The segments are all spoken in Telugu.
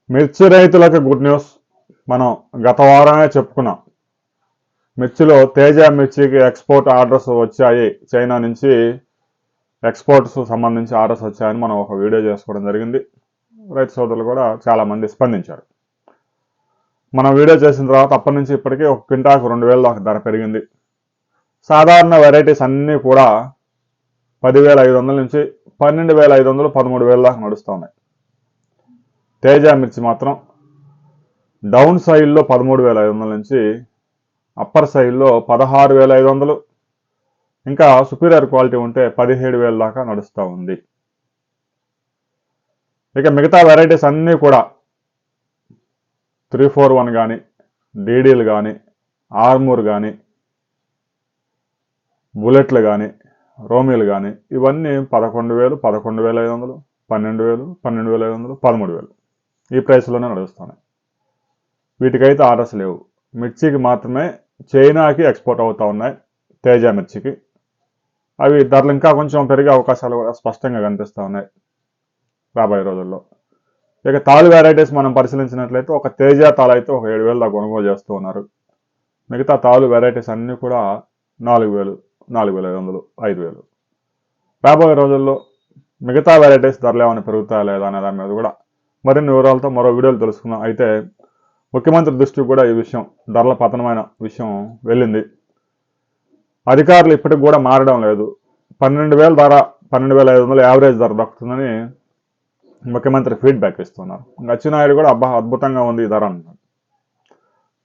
మిర్చి రైతులకు గుడ్ న్యూస్. మనం గత వారమే చెప్పుకున్నాం. మిర్చిలో తేజ మిర్చికి ఎక్స్పోర్ట్ ఆర్డర్స్ వచ్చాయి. చైనా నుంచి ఎక్స్పోర్ట్స్ సంబంధించి ఆర్డర్స్ వచ్చాయని మనం ఒక వీడియో చేసుకోవడం జరిగింది. రైతు సోదరులు కూడా చాలామంది స్పందించారు. మనం వీడియో చేసిన తర్వాత అప్పటి నుంచి ఇప్పటికీ ఒక క్వింటాకు 2,000 దాకా ధర పెరిగింది. సాధారణ వెరైటీస్ అన్నీ కూడా 10,500 నుంచి 12,500, 13,000 దాకా నడుస్తూ ఉన్నాయి. తేజ మిర్చి మాత్రం డౌన్ సైడ్లో 13,500 నుంచి అప్పర్ సైడ్లో 16,500, ఇంకా సుపీరియర్ క్వాలిటీ ఉంటే 17,000 దాకా నడుస్తూ ఉంది. ఇక మిగతా వెరైటీస్ అన్నీ కూడా 341 కానీ, డీడీలు కానీ, ఆర్మూర్ కానీ, బుల్లెట్లు కానీ, రోమీలు కానీ ఇవన్నీ 11,000, 11,500, 12,000, 12,500, 13,000 ఈ ప్రైస్లోనే నడుస్తున్నాయి. వీటికైతే ఆర్డర్స్ లేవు. మిర్చికి మాత్రమే చైనాకి ఎక్స్పోర్ట్ అవుతూ ఉన్నాయి. తేజ మిర్చికి అవి ధరలు ఇంకా కొంచెం పెరిగే అవకాశాలు కూడా స్పష్టంగా కనిపిస్తూ ఉన్నాయి రాబోయే రోజుల్లో. ఇక తాలు వెరైటీస్ మనం పరిశీలించినట్లయితే ఒక తేజ తాలు అయితే ఒక 7,000 దాకా కొనుగోలు చేస్తూ ఉన్నారు. మిగతా తాలు వెరైటీస్ అన్నీ కూడా 4,000, 4,500, 5,000. రాబోయే రోజుల్లో మిగతా వెరైటీస్ ధరలు ఏమైనా పెరుగుతాయా లేదా అనే దాని మీద కూడా మరిన్ని వివరాలతో మరో వీడియోలు తెలుసుకుందాం. అయితే ముఖ్యమంత్రి దృష్టికి కూడా ఈ విషయం, ధరల పతనమైన విషయం వెళ్ళింది. అధికారులు ఇప్పటికి కూడా మారడం లేదు. 12,000 ధర, 12,500 యావరేజ్ ధర దక్కుతుందని ముఖ్యమంత్రి ఫీడ్బ్యాక్ ఇస్తున్నారు. అచ్చెన్నాయుడు కూడా అద్భుతంగా ఉంది ఈ ధర అన్నారు.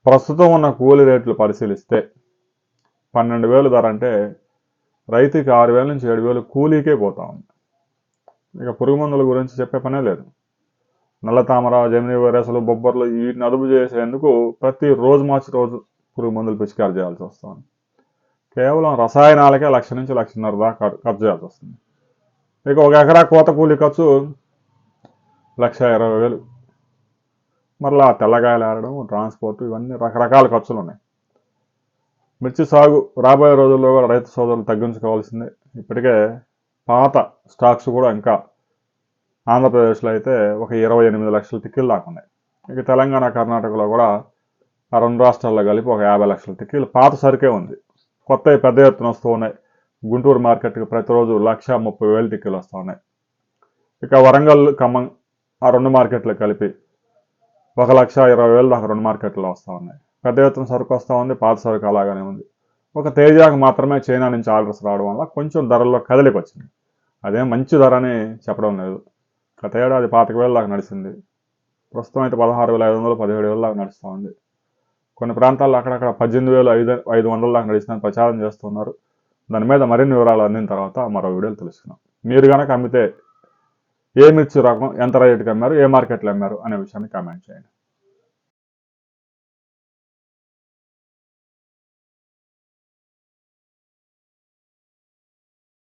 ప్రస్తుతం ఉన్న కూలీ రేట్లు పరిశీలిస్తే 12,000 ధర అంటే రైతుకి 6,000 నుంచి 7,000 కూలీకే పోతా ఉంది. ఇక పురుగు మందుల గురించి చెప్పే పనే లేదు. నల్ల తామర, జమిని వైరస్లు, బొబ్బర్లు వీటిని అదుపు చేసేందుకు ప్రతి రోజు మార్చి రోజు పురుగు మందులు పిచికారి చేయాల్సి వస్తుంది. కేవలం రసాయనాలకే 1,00,000 నుంచి 1,50,000 దాకా ఖర్చు చేయాల్సి వస్తుంది. ఇక ఒక ఎకరా కోత కూలీ ఖర్చు 1,20,000. మరలా తెల్లగాయలు ఆడడం, ట్రాన్స్పోర్ట్ ఇవన్నీ రకరకాల ఖర్చులు ఉన్నాయి. మిర్చి సాగు రాబోయే రోజుల్లో కూడా రైతు సోదరులు తగ్గించుకోవాల్సిందే. ఇప్పటికే పాత స్టాక్స్ కూడా ఇంకా ఆంధ్రప్రదేశ్లో అయితే ఒక 28 లక్షల టిక్కీలు దాకా ఉన్నాయి. ఇక తెలంగాణ, కర్ణాటకలో కూడా ఆ రెండు రాష్ట్రాల్లో కలిపి ఒక 50 లక్షల టిక్కీలు పాత సరికే ఉంది. కొత్తవి పెద్ద ఎత్తున వస్తూ ఉన్నాయి. గుంటూరు మార్కెట్కి ప్రతిరోజు 1,30,000 టిక్కీలు వస్తూ ఉన్నాయి. ఇక వరంగల్, ఖమ్మం ఆ రెండు మార్కెట్లు కలిపి 1,20,000 దాకా రెండు మార్కెట్లో వస్తూ ఉన్నాయి. పెద్ద ఎత్తున సరుకు వస్తూ ఉంది, పాత సరుకు అలాగానే ఉంది. ఒక తేజాకు మాత్రమే చైనా నుంచి ఆర్డర్స్ రావడం వల్ల కొంచెం ధరల్లో కదలికి వచ్చింది. అదేం మంచి ధర అని చెప్పడం లేదు. గత ఏడాది 25,000 దాకా నడిచింది. ప్రస్తుతం అయితే 16,500, 17,000 దాకా నడుస్తూ ఉంది. కొన్ని ప్రాంతాల్లో అక్కడక్కడ 18,500 దాకా నడిచిందని ప్రచారం చేస్తున్నారు. దాని మీద మరిన్ని వివరాలు అందిన తర్వాత మరో వీడియోలు తెలుసుకున్నాం. మీరు కనుక అమ్మితే ఏ మిర్చి రకం, ఎంత రేటుకి అమ్మారు, ఏ మార్కెట్లో అమ్మారు అనే విషయాన్ని కామెంట్ చేయండి.